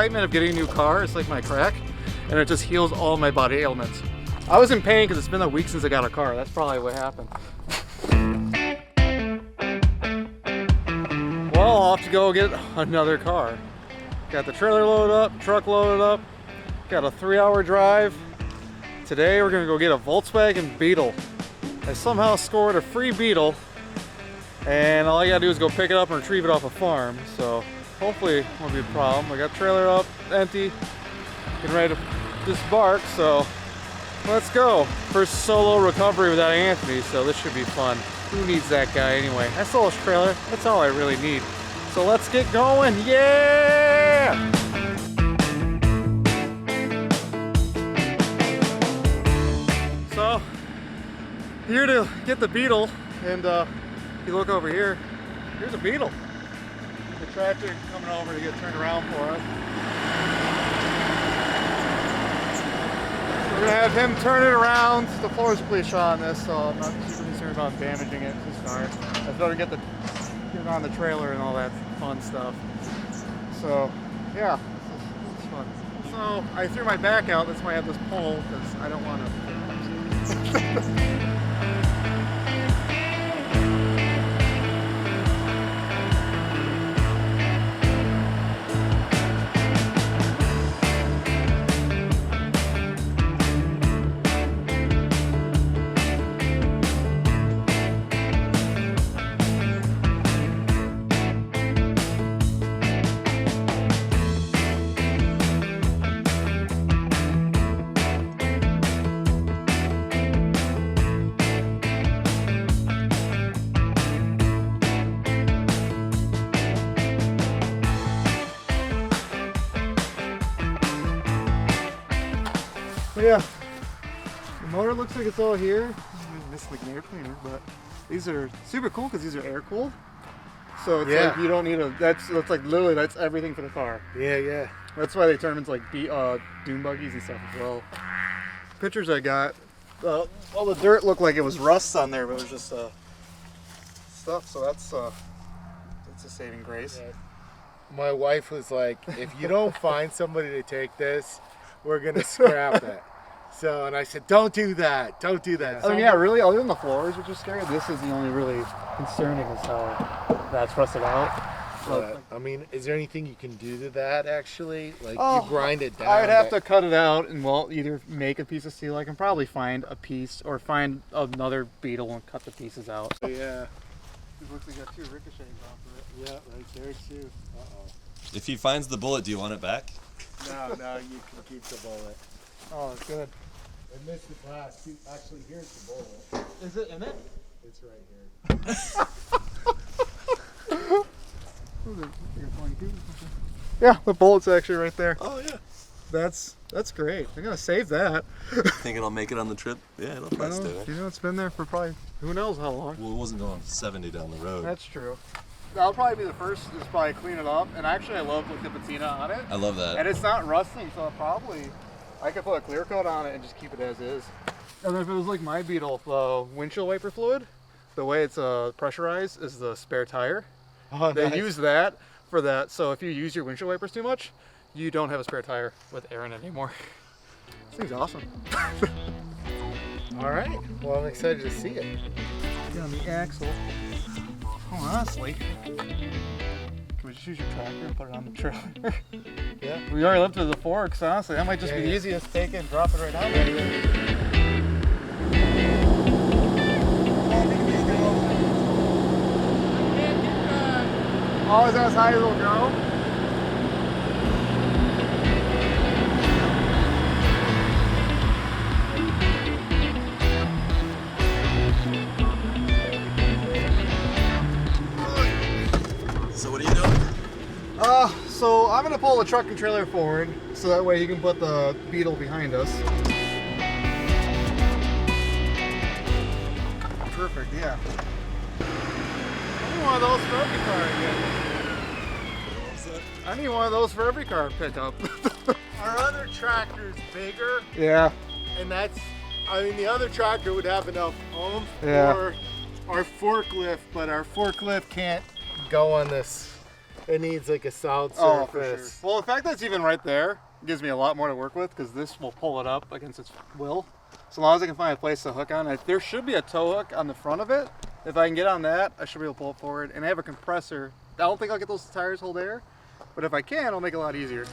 excitement of getting a new car. It's like my crack, and it just heals all my body ailments. I was in pain because it's been a week since I got a car. That's probably what happened. Well, I'll have to go get another car. Got the trailer loaded up, truck loaded up. Got a 3-hour drive. Today we're gonna go get a Volkswagen Beetle. I somehow scored a free Beetle, and all I gotta do is go pick it up and retrieve it off a farm. So hopefully it won't be a problem. I got trailer up, empty, getting ready to disembark. So let's go. First solo recovery without Anthony, so this should be fun. Who needs that guy anyway? I stole his trailer. That's all I really need. So let's get going. Yeah! So here to get the Beetle, and if you look over here, here's a Beetle. The tractor coming over to get turned around for us. We're gonna have him turn it around. The floor's pretty shot on this, so I'm not super concerned about damaging it. It's fine. I thought I'd get it on the trailer and all that fun stuff. So yeah, it's fun. So I threw my back out. That's why I have this pole, because I don't want to. Yeah, the motor looks like it's all here. This is like an air cleaner, but these are super cool because these are air cooled. So it's like you don't need a. That's like literally that's everything for the car. Yeah, yeah. That's why they turn into like dune buggies and stuff as well. Pictures I got, all the dirt looked like it was rust on there, but it was just stuff. So that's a saving grace. Yeah. My wife was like, "If you don't find somebody to take this, we're gonna scrap it." So, and I said, "Don't do that. Don't do that." I mean, yeah, really, other than the floors, which is scary, this is the only really concerning is how that's rusted out. I mean, is there anything you can do to that actually? Like, you grind it down? I would have to cut it out and, well, either make a piece of steel. I can probably find a piece or find another Beetle and cut the pieces out. Yeah. It looks like we got 2 ricochets off of it. Yeah, right there too. Uh-oh. If he finds the bullet, do you want it back? No, you can keep the bullet. Oh, that's good. I missed the glass. Actually, here's the bullet. Is it in it? It's right here. Yeah, the bullet's actually right there. Oh yeah. That's great. I'm gonna save that. Think it'll make it on the trip? Yeah, it'll probably stay there. You know, it's been there for probably who knows how long. Well, it wasn't going 70 down the road. That's true. That'll probably be the first. Is probably clean it up. And actually, I love the patina on it. I love that. And it's not rusting, so I could put a clear coat on it and just keep it as is. And if it was like my Beetle, the windshield wiper fluid, the way it's pressurized is the spare tire. Oh, They nice. use that for that. So if you use your windshield wipers too much, you don't have a spare tire with air in it anymore. This thing's awesome. All right. Well, I'm excited to see it. On the axle. Oh, honestly, can we just use your tractor and put it on the trailer? Yeah. We already lifted the forks, honestly. That might just be the easiest. Take it and drop it right out. Oh, is that as high as it'll go? So what are you doing? So I'm gonna pull the truck and trailer forward, so that way you can put the Beetle behind us. Perfect, yeah. I need one of those for every car again. I need one of those for every car pickup. Our other tractor's bigger, Yeah. and the other tractor would have enough oomph Yeah. for our forklift, but our forklift can't go on this It needs like a solid Oh, for sure. surface. Well, the fact that it's even right there gives me a lot more to work with because this will pull it up against its will. So long as I can find a place to hook on. There should be a tow hook on the front of it. If I can get on that, I should be able to pull it forward. And I have a compressor. I don't think I'll get those tires hold air, but if I can, it'll make it a lot easier. So.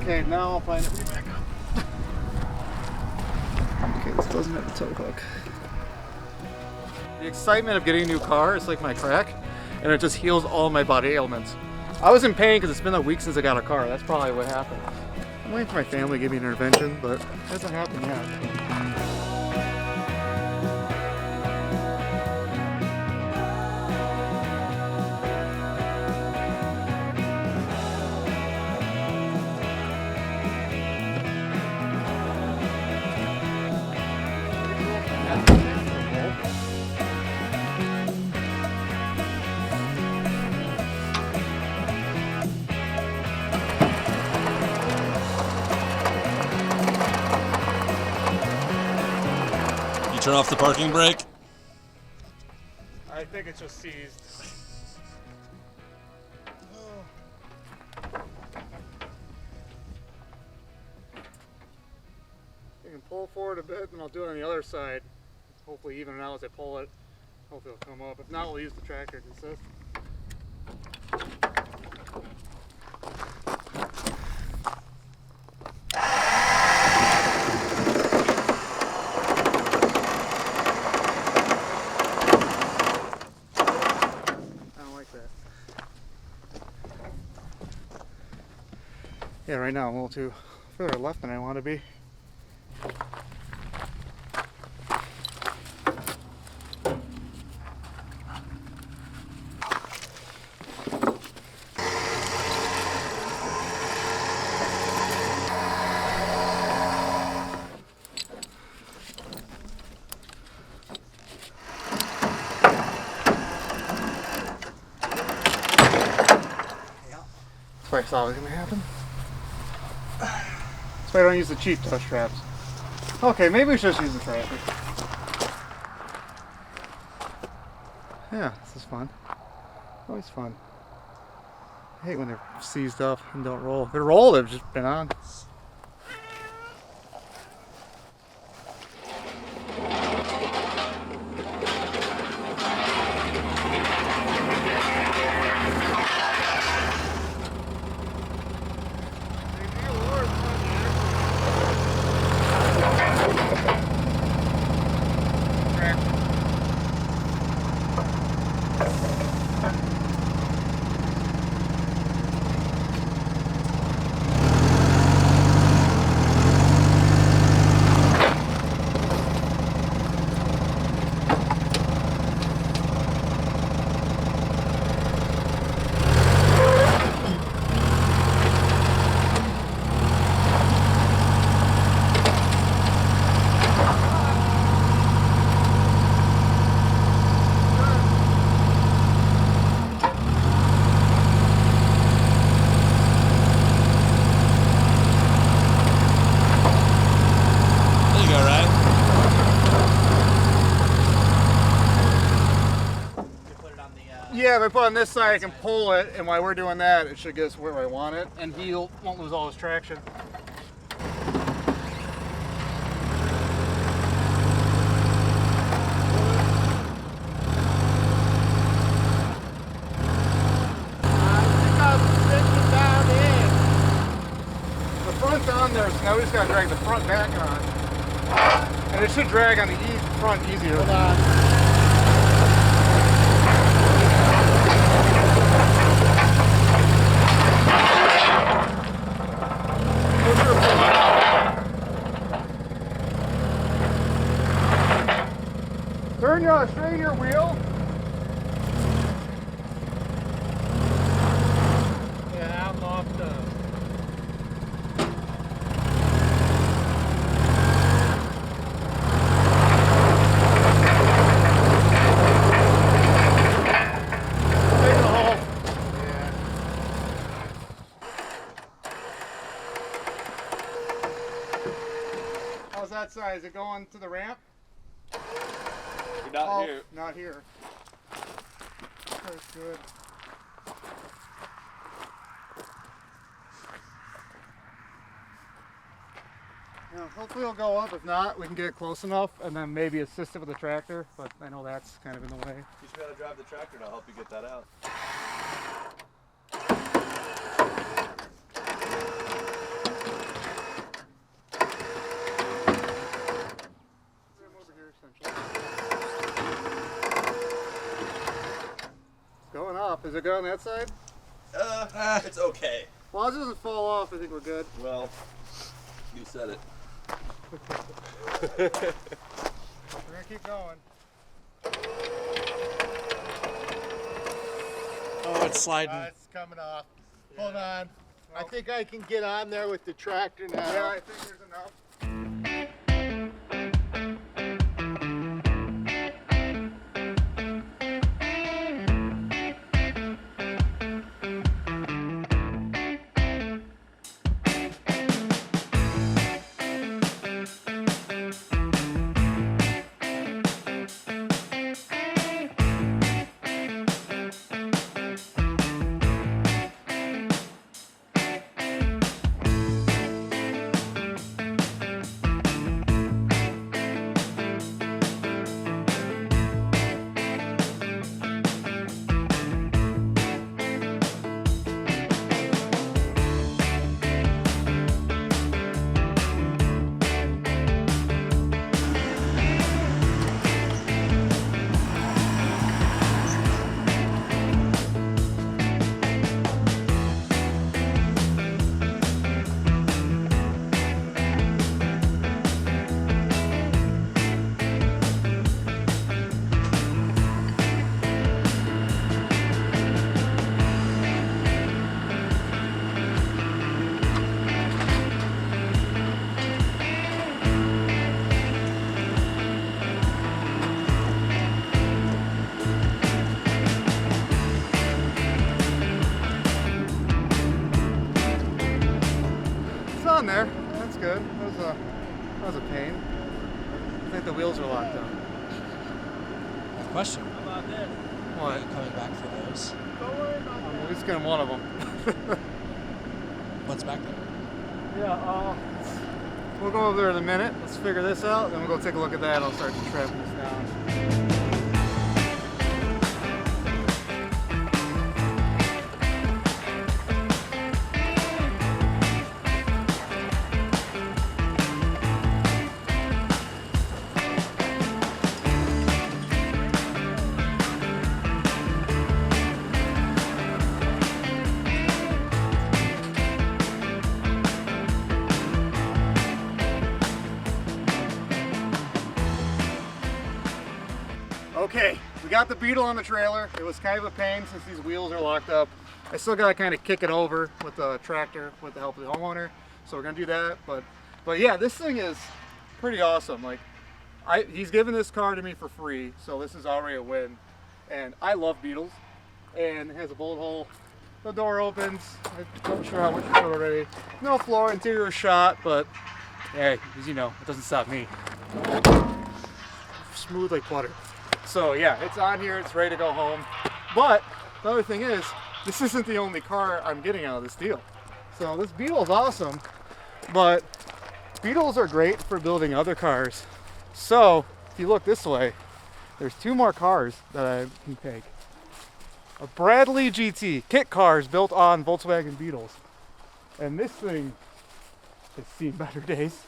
Okay, now I'll find it back up. Okay, this doesn't have a tow hook. The excitement of getting a new car is like my crack, and it just heals all my body ailments. I was in pain because it's been a week since I got a car. That's probably what happened. I'm waiting for my family to give me an intervention, but it hasn't happened yet. Turn off the parking brake. I think it's just seized. You can pull forward a bit and I'll do it on the other side. Hopefully even it out as I pull it. Hopefully it'll come up. If not, we'll use the tractor to assist. Yeah, right now I'm a little too further left than I want to be. That's what I thought was going to happen. So I don't use the cheap touch traps. Okay, maybe we should just use the tractor. Yeah, this is fun. Always fun. I hate when they're seized up and don't roll. If they roll, they've just been on. Yeah, if I put it on this side, I can pull it, and while we're doing that, it should get us where I want it, and he won't lose all his traction. The front's on there, so now we just gotta drag the front back on. And it should drag on the front easier. Hold on. Straighten your wheel. Yeah, I'm off the... that side? Is it going to the ramp? You're not here. Not here. That's good. Yeah, hopefully it'll go up. If not, we can get it close enough and then maybe assist it with the tractor, but I know that's kind of in the way. You should be able to drive the tractor and I'll help you get that out. Over here, essentially. It's going up. Is it good on that side? It's okay. As long as it doesn't fall off, I think we're good. Well, you said it. We're gonna keep going. Oh, it's sliding. It's coming off. Hold on. I think I can get on there with the tractor now. Yeah, I think there's enough. On there. That's good. That was a pain. I think the wheels are locked up. Question. What? Are you coming back for those? I'm at least getting one of them. What's back there? Yeah, we'll go over there in a minute. Let's figure this out, then we'll go take a look at that. I'll start trapping this down. Okay, we got the Beetle on the trailer. It was kind of a pain since these wheels are locked up. I still gotta kind of kick it over with the tractor with the help of the homeowner. So we're gonna do that, but yeah, this thing is pretty awesome. Like, he's given this car to me for free, so this is already a win. And I love Beetles, and it has a bullet hole. The door opens. I'm not sure how much you showed already. No floor, interior shot, but hey, as you know, it doesn't stop me. Smooth like butter. So yeah, it's on here, it's ready to go home. But the other thing is, this isn't the only car I'm getting out of this deal. So this Beetle is awesome, but Beetles are great for building other cars. So if you look this way, there's two more cars that I can take. A Bradley GT, kit cars built on Volkswagen Beetles. And this thing has seen better days,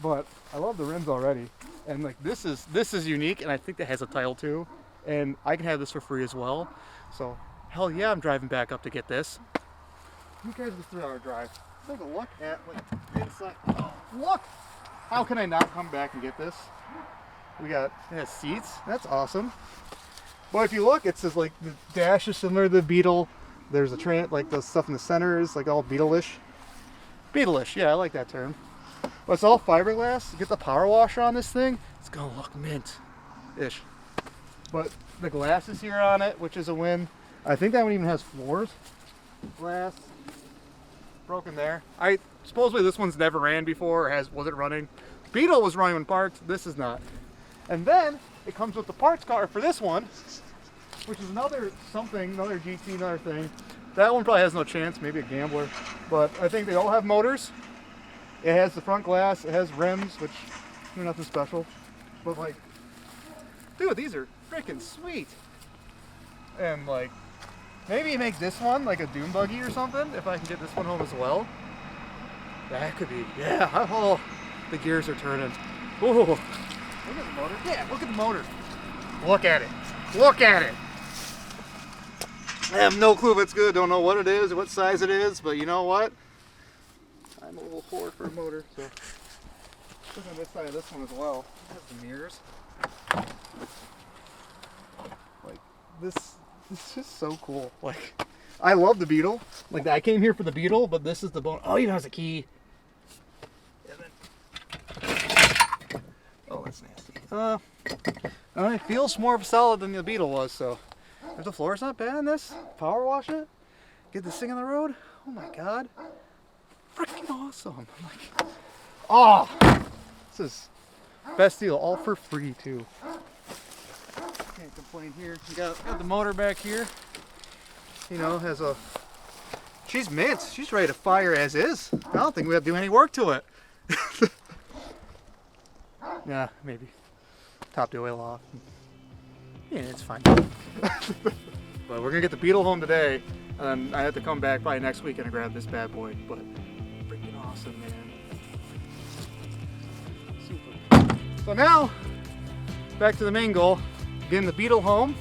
but I love the rims already. And like this is unique, and I think that has a title too. And I can have this for free as well. So hell yeah, I'm driving back up to get this. You guys the 3-hour drive. Take a look at what inside. Oh, look! How can I not come back and get this? We got, it has seats. That's awesome. But if you look, it says like the dash is similar to the Beetle. There's a like the stuff in the center is like all Beetle-ish. Beetle-ish, yeah, I like that term. But it's all fiberglass. Get the power washer on this thing, it's gonna look mint-ish. But the glass is here on it, which is a win. I think that one even has floors. Glass. Broken there. Supposedly this one's never ran before, or wasn't running. Beetle was running when parked. This is not. And then it comes with the parts car for this one, which is another something, another GT, another thing. That one probably has no chance, maybe a gambler. But I think they all have motors. It has the front glass, it has rims, which are nothing special. But like, dude, these are freaking sweet. And like, maybe you make this one like a dune buggy or something, if I can get this one home as well. That could be, yeah, oh, the gears are turning. Ooh, look at the motor. Yeah, look at the motor. Look at it. Look at it. I have no clue if it's good. Don't know what it is or what size it is, but you know what? I'm a little whore for a motor, so. Look on this side of this one as well. It has the mirrors. Like, this is just so cool. Like, I love the Beetle. Like, I came here for the Beetle, but this is the bone. Oh, even has a key. And then, oh, that's nasty. It feels more solid than the Beetle was, so. If the floor's not bad in this, power wash it, get this thing on the road. Oh my God. Freaking awesome. Like, oh, this is best deal, all for free too. Can't complain here. You got the motor back here. You know, has a, she's mint. She's ready to fire as is. I don't think we have to do any work to it. Yeah, maybe. Top the oil off. Yeah, it's fine. But we're gonna get the Beetle home today, and I have to come back probably next weekend and grab this bad boy. But freaking awesome, man. Super. So now, back to the main goal, getting the Beetle home,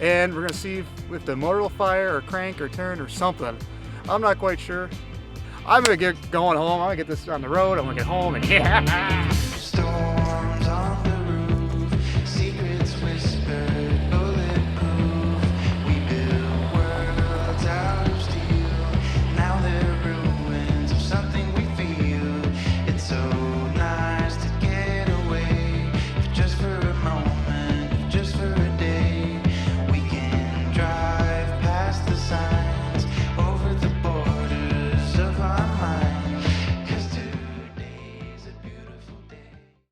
and we're gonna see if the motor will fire or crank or turn or something. I'm not quite sure. I'm gonna get going home. I'm gonna get this on the road. I'm gonna get home and yeah.